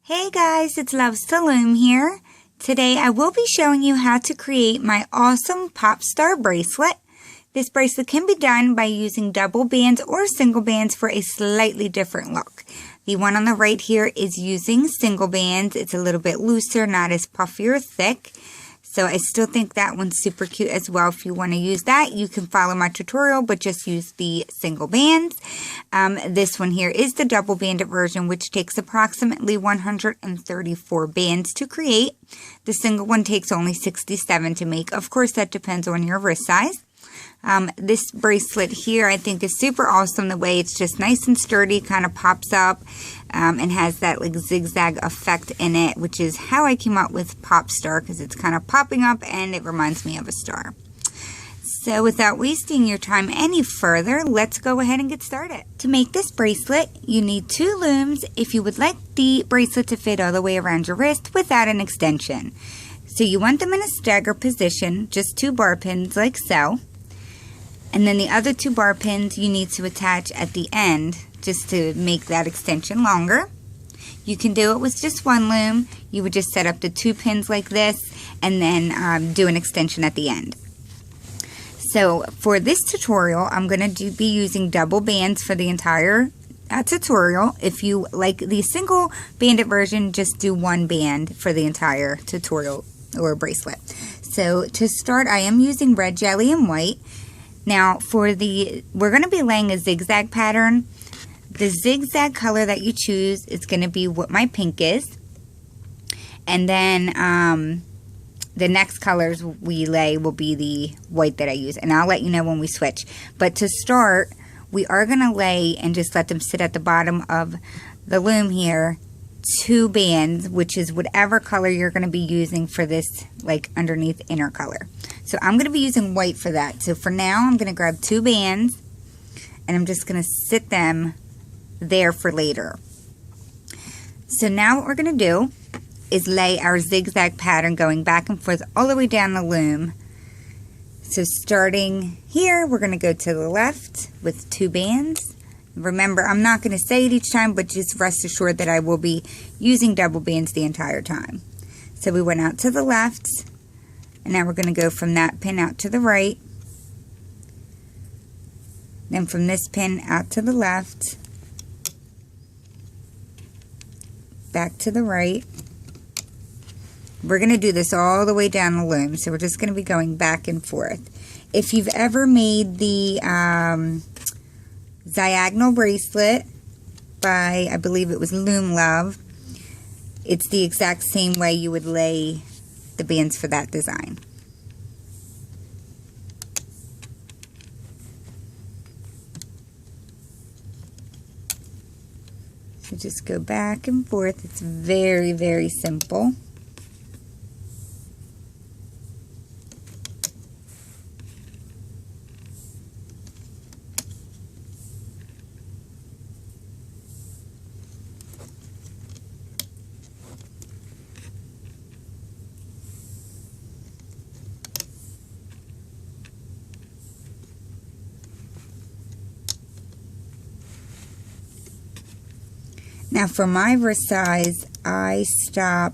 Hey guys, it's Loves to Loom here. Today I will be showing you how to create my awesome pop star bracelet. This bracelet can be done by using double bands or single bands for a slightly different look. The one on the right here is using single bands. It's a little bit looser, not as puffy or thick. So I still think that one's super cute as well. If you want to use that, you can follow my tutorial, but just use the single bands. This one here is the double banded version, which takes approximately 134 bands to create. The single one takes only 67 to make. Of course, that depends on your wrist size. This bracelet here I think is super awesome. The way it's just nice and sturdy, kind of pops up and has that like zigzag effect in it, which is how I came up with pop star, because it's kind of popping up and it reminds me of a star. So without wasting your time any further, let's go ahead and get started. To make this bracelet, you need 2 looms if you would like the bracelet to fit all the way around your wrist without an extension. So you want them in a stagger position, just 2 bar pins like so. And then the other 2 bar pins you need to attach at the end just to make that extension longer. You can do it with just 1 loom. You would just set up the 2 pins like this and then do an extension at the end. So for this tutorial, I'm going to be using double bands for the entire tutorial. If you like the single banded version, just do 1 band for the entire tutorial or bracelet. So to start, I am using red jelly and white. Now we're going to be laying a zigzag pattern. The zigzag color that you choose is going to be what my pink is. And then the next colors we lay will be the white that I use. And I'll let you know when we switch. But to start, we are going to lay and just let them sit at the bottom of the loom here, 2 bands, which is whatever color you're going to be using for this, like underneath inner color. So I'm going to be using white for that. So for now, I'm going to grab 2 bands and I'm just going to sit them there for later. So now what we're going to do is lay our zigzag pattern going back and forth all the way down the loom. So starting here, we're going to go to the left with 2 bands. Remember, I'm not going to say it each time, but just rest assured that I will be using double bands the entire time. So we went out to the left, and now we're going to go from that pin out to the right. Then from this pin out to the left, back to the right. We're going to do this all the way down the loom, so we're just going to be going back and forth. If you've ever made the diagonal bracelet by, I believe it was Loom Love, it's the exact same way you would lay the bands for that design. So just go back and forth. It's very, very simple. Now for my wrist size, I stop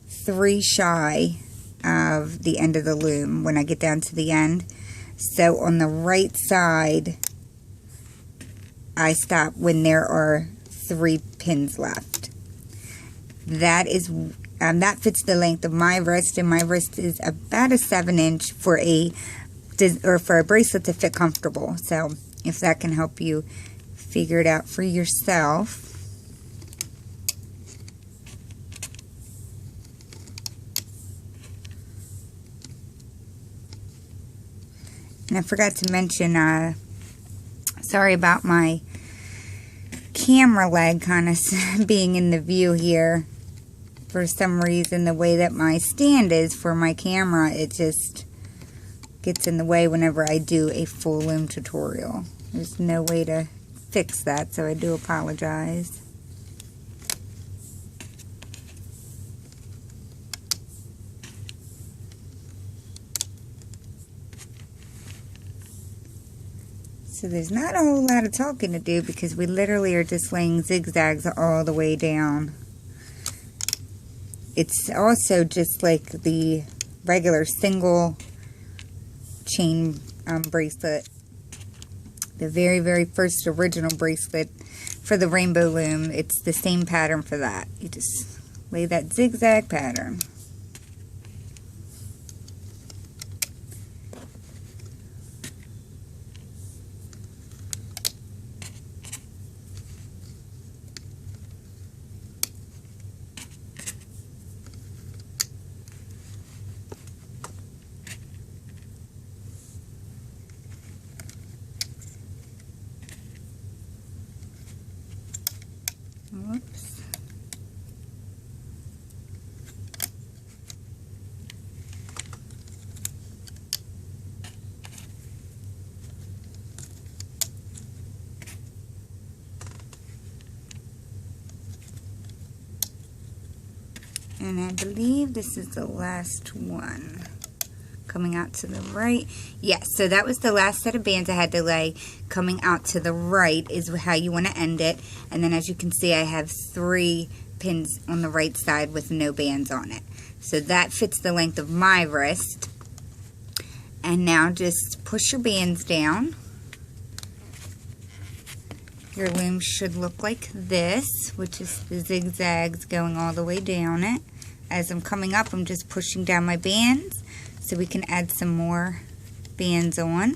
3 shy of the end of the loom when I get down to the end. So on the right side, I stop when there are 3 pins left. That is that fits the length of my wrist, and my wrist is about a 7-inch for a bracelet to fit comfortable. So if that can help you figure it out for yourself. And I forgot to mention, sorry about my camera leg kind of being in the view here. For some reason, the way that my stand is for my camera, it just gets in the way whenever I do a full loom tutorial. There's no way to fix that, so I do apologize. So there's not a whole lot of talking to do because we literally are just laying zigzags all the way down. It's also just like the regular single chain bracelet. The very, very first original bracelet for the rainbow loom. It's the same pattern for that. You just lay that zigzag pattern. Whoops. And I believe this is the last one. Coming out to the right. Yes, so that was the last set of bands I had to lay. Coming out to the right is how you want to end it. And then as you can see, I have 3 pins on the right side with no bands on it. So that fits the length of my wrist. And now just push your bands down. Your loom should look like this, which is the zigzags going all the way down it. As I'm coming up, I'm just pushing down my bands so we can add some more bands on.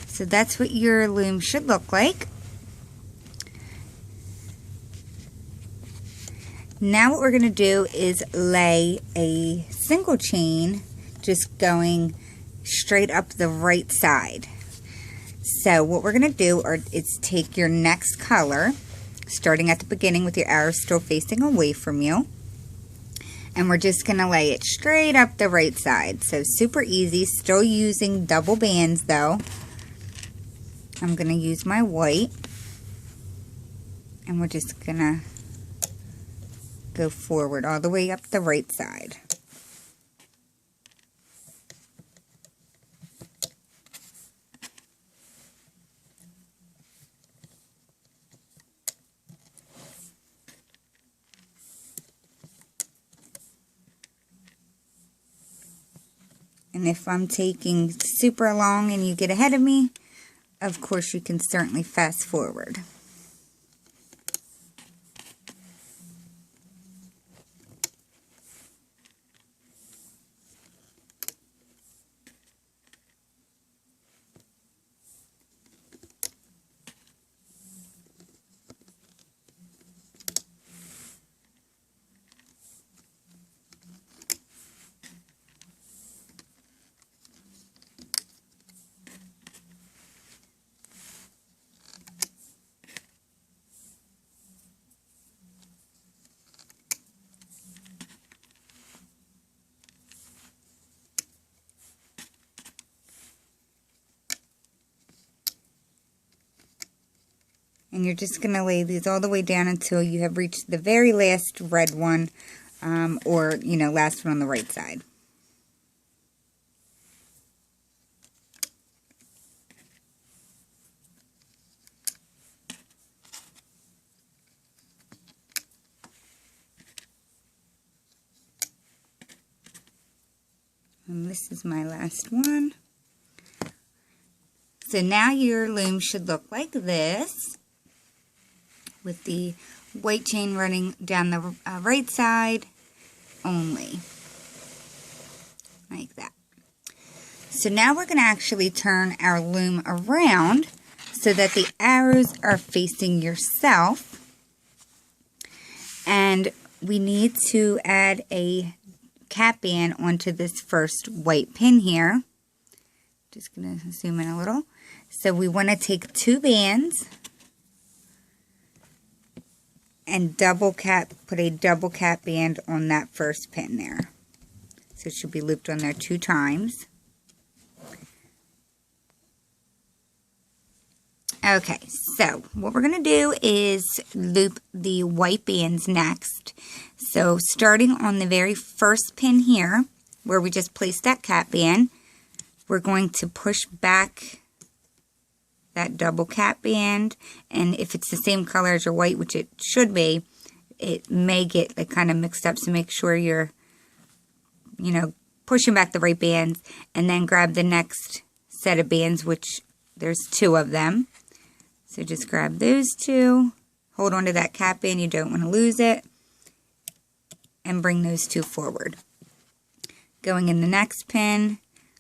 So that's what your loom should look like. Now what we're going to do is lay a single chain just going straight up the right side. So what we're going to do is take your next color, starting at the beginning with your arrow still facing away from you, and we're just going to lay it straight up the right side. So super easy, still using double bands though. I'm going to use my white, and we're just going to go forward all the way up the right side. And if I'm taking super long and you get ahead of me, of course you can certainly fast forward. And you're just going to lay these all the way down until you have reached the very last red one, or, you know, last one on the right side. And this is my last one. So now your loom should look like this, with the white chain running down the right side only, like that. So now we're going to actually turn our loom around so that the arrows are facing yourself, and we need to add a cap band onto this first white pin here. Just going to zoom in a little. So we want to take 2 bands and put a double cap band on that first pin there. So it should be looped on there 2 times. Okay, so what we're going to do is loop the white bands next. So starting on the very first pin here, where we just placed that cap band, we're going to push back that double cap band, and if it's the same color as your white, which it should be, it may get like kind of mixed up, so make sure you're, you know, pushing back the right bands, and then grab the next set of bands, which there's 2 of them. So just grab those 2, hold on to that cap band, you don't want to lose it, and bring those 2 forward. Going in the next pin,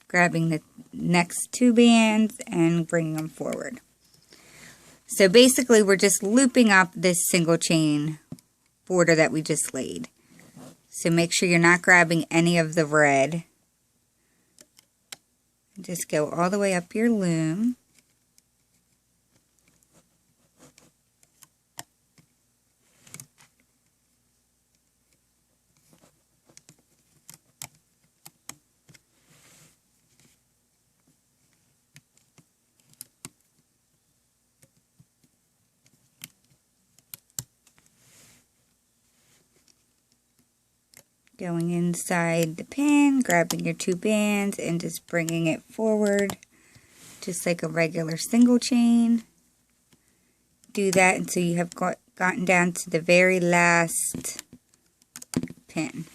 grabbing the next 2 bands and bringing them forward. So basically we're just looping up this single chain border that we just laid. So make sure you're not grabbing any of the red. Just go all the way up your loom. Going inside the pin, grabbing your 2 bands and just bringing it forward, just like a regular single chain. Do that until you have gotten down to the very last pin.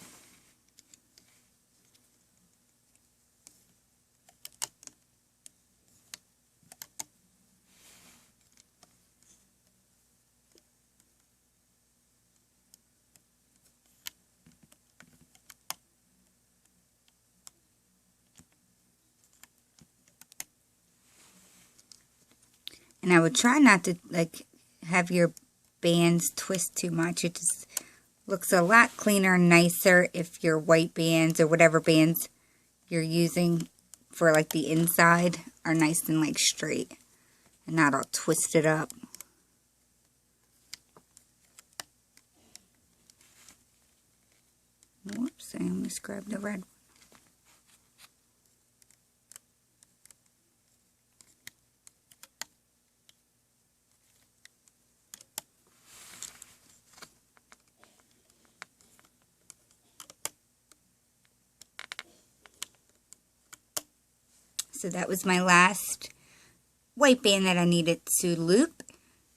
And I would try not to like have your bands twist too much. It just looks a lot cleaner and nicer if your white bands or whatever bands you're using for like the inside are nice and like straight and not all twisted up. Whoops, I almost grabbed the red one. So that was my last white band that I needed to loop.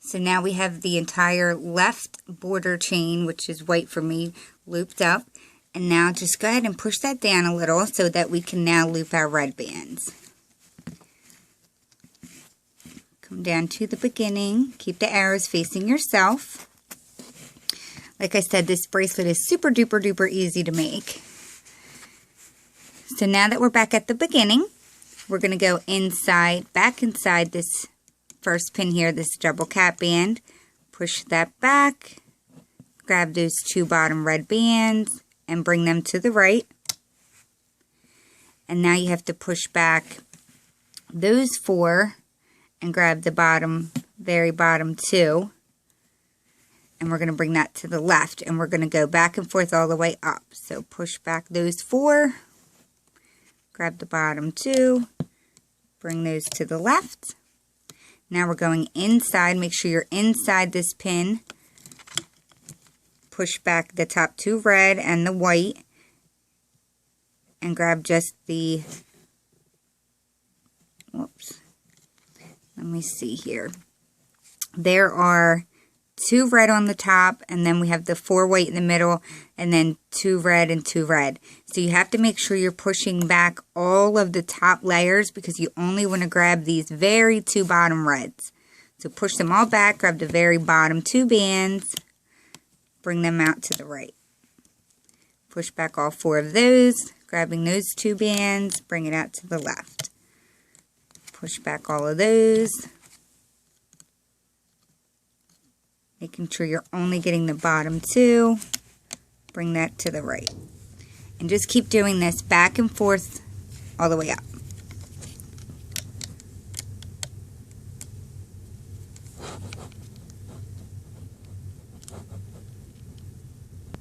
So now we have the entire left border chain, which is white for me, looped up. And now just go ahead and push that down a little so that we can now loop our red bands. Come down to the beginning. Keep the arrows facing yourself. Like I said, this bracelet is super duper duper easy to make. So now that we're back at the beginning, we're going to go inside, back inside this first pin here, this double cap band. Push that back, grab those 2 bottom red bands, and bring them to the right. And now you have to push back those 4 and grab the bottom, very bottom 2. And we're going to bring that to the left, and we're going to go back and forth all the way up. So push back those 4. Grab the bottom 2, bring those to the left. Now we're going inside. Make sure you're inside this pin. Push back the top 2 red and the white, and grab just the, whoops, let me see here. There are 2 red on the top, and then we have the 4 white in the middle, and then 2 red and 2 red. So you have to make sure you're pushing back all of the top layers because you only want to grab these very 2 bottom reds. So push them all back, grab the very bottom 2 bands, bring them out to the right. Push back all 4 of those, grabbing those 2 bands, bring it out to the left. Push back all of those, making sure you're only getting the bottom 2, bring that to the right. And just keep doing this back and forth all the way up.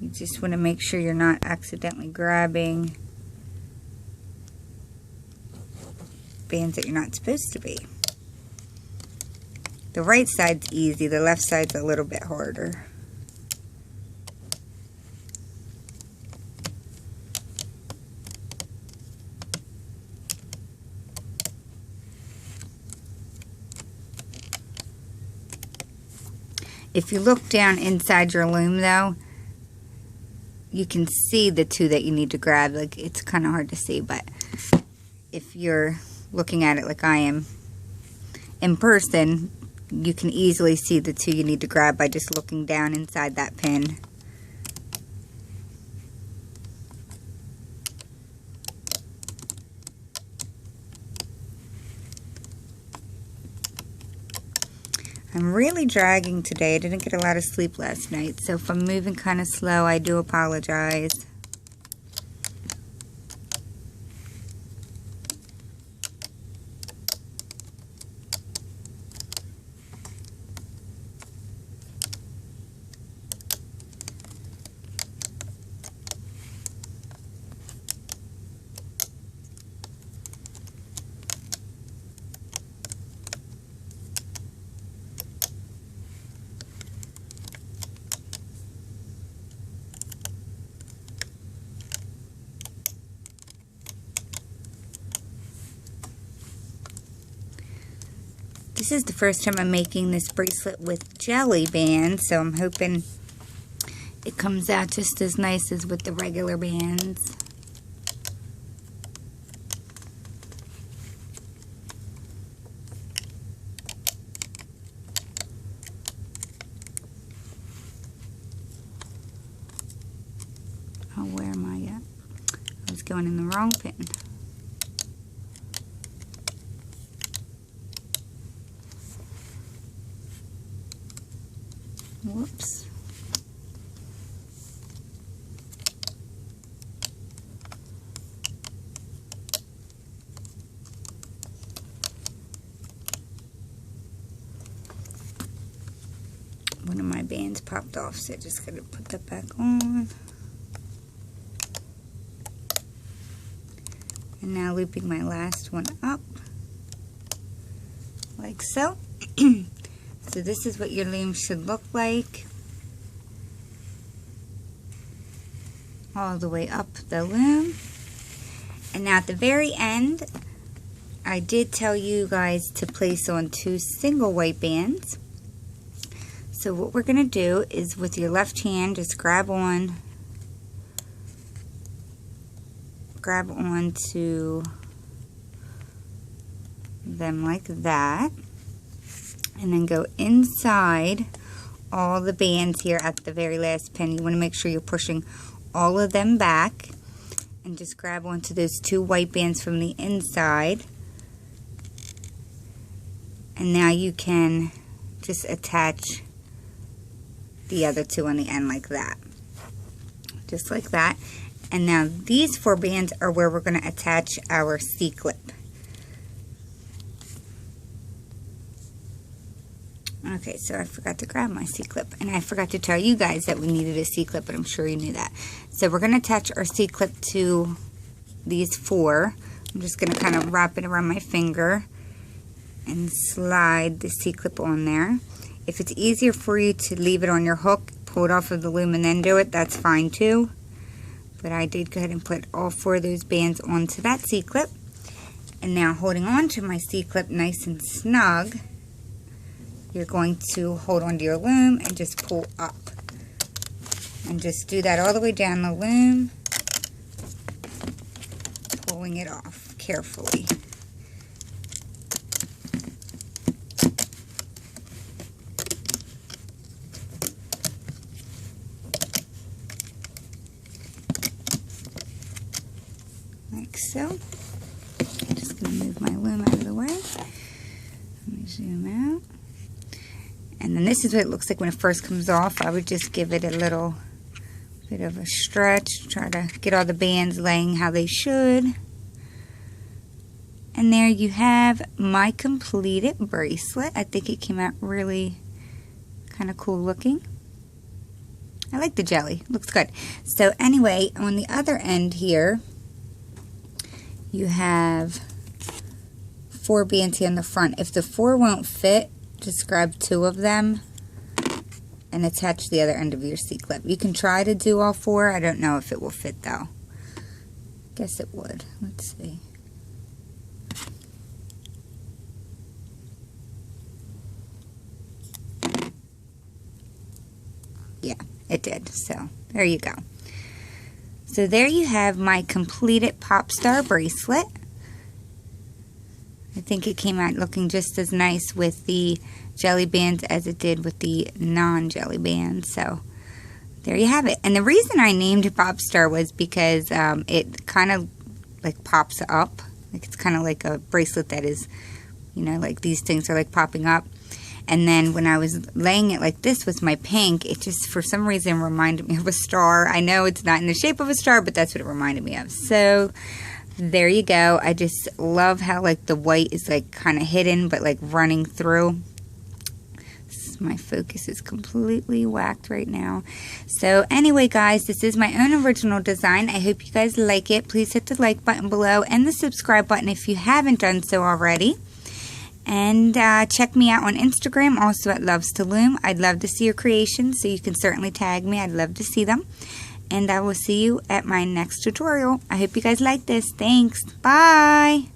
You just want to make sure you're not accidentally grabbing bands that you're not supposed to be. The right side's easy, the left side's a little bit harder. If you look down inside your loom though, you can see the two that you need to grab. Like, it's kind of hard to see, but if you're looking at it like I am in person, you can easily see the two you need to grab by just looking down inside that pin. I'm really dragging today. I didn't get a lot of sleep last night, so if I'm moving kind of slow, I do apologize. This is the first time I'm making this bracelet with jelly bands, so I'm hoping it comes out just as nice as with the regular bands. Oh, where am I at? I was going in the wrong pin. Whoops. One of my bands popped off, so I just gotta put that back on. And now looping my last one up, like so. So this is what your loom should look like. All the way up the loom. And now at the very end, I did tell you guys to place on 2 single white bands. So what we're going to do is with your left hand, just grab on to them like that. And then go inside all the bands here at the very last pin. You want to make sure you're pushing all of them back. And just grab onto those 2 white bands from the inside. And now you can just attach the other 2 on the end like that. Just like that. And now these 4 bands are where we're going to attach our C-clip. Okay, so I forgot to grab my C-clip, and I forgot to tell you guys that we needed a C-clip, but I'm sure you knew that. So we're going to attach our C-clip to these 4. I'm just going to kind of wrap it around my finger and slide the C-clip on there. If it's easier for you to leave it on your hook, pull it off of the loom and then do it, that's fine too. But I did go ahead and put all 4 of those bands onto that C-clip. And now holding on to my C-clip nice and snug, you're going to hold onto your loom and just pull up. And just do that all the way down the loom, pulling it off carefully. Like so. I'm just going to move my loom out of the way. Let me zoom out. And then this is what it looks like when it first comes off. I would just give it a little bit of a stretch, try to get all the bands laying how they should. And there you have my completed bracelet. I think it came out really kind of cool looking. I like the jelly, looks good. So anyway, on the other end here, you have 4 bands here in the front. If the 4 won't fit, just grab 2 of them and attach the other end of your C-clip. You can try to do all 4. I don't know if it will fit though. Guess it would. Let's see. Yeah, it did. So there you go. So there you have my completed pop star bracelet. I think it came out looking just as nice with the jelly bands as it did with the non-jelly bands. So there you have it. And the reason I named it Pop Star was because it kind of like pops up. Like it's kind of like a bracelet that is, you know, like these things are like popping up. And then when I was laying it like this with my pink, it just for some reason reminded me of a star. I know it's not in the shape of a star, but that's what it reminded me of. So there you go. I just love how like the white is like kind of hidden but like running through. My focus is completely whacked right now. So anyway guys, this is my own original design. I hope you guys like it. Please hit the like button below and the subscribe button if you haven't done so already. And check me out on Instagram, also at Loves to Loom. I'd love to see your creations, so you can certainly tag me. I'd love to see them. And I will see you at my next tutorial. I hope you guys like this. Thanks. Bye.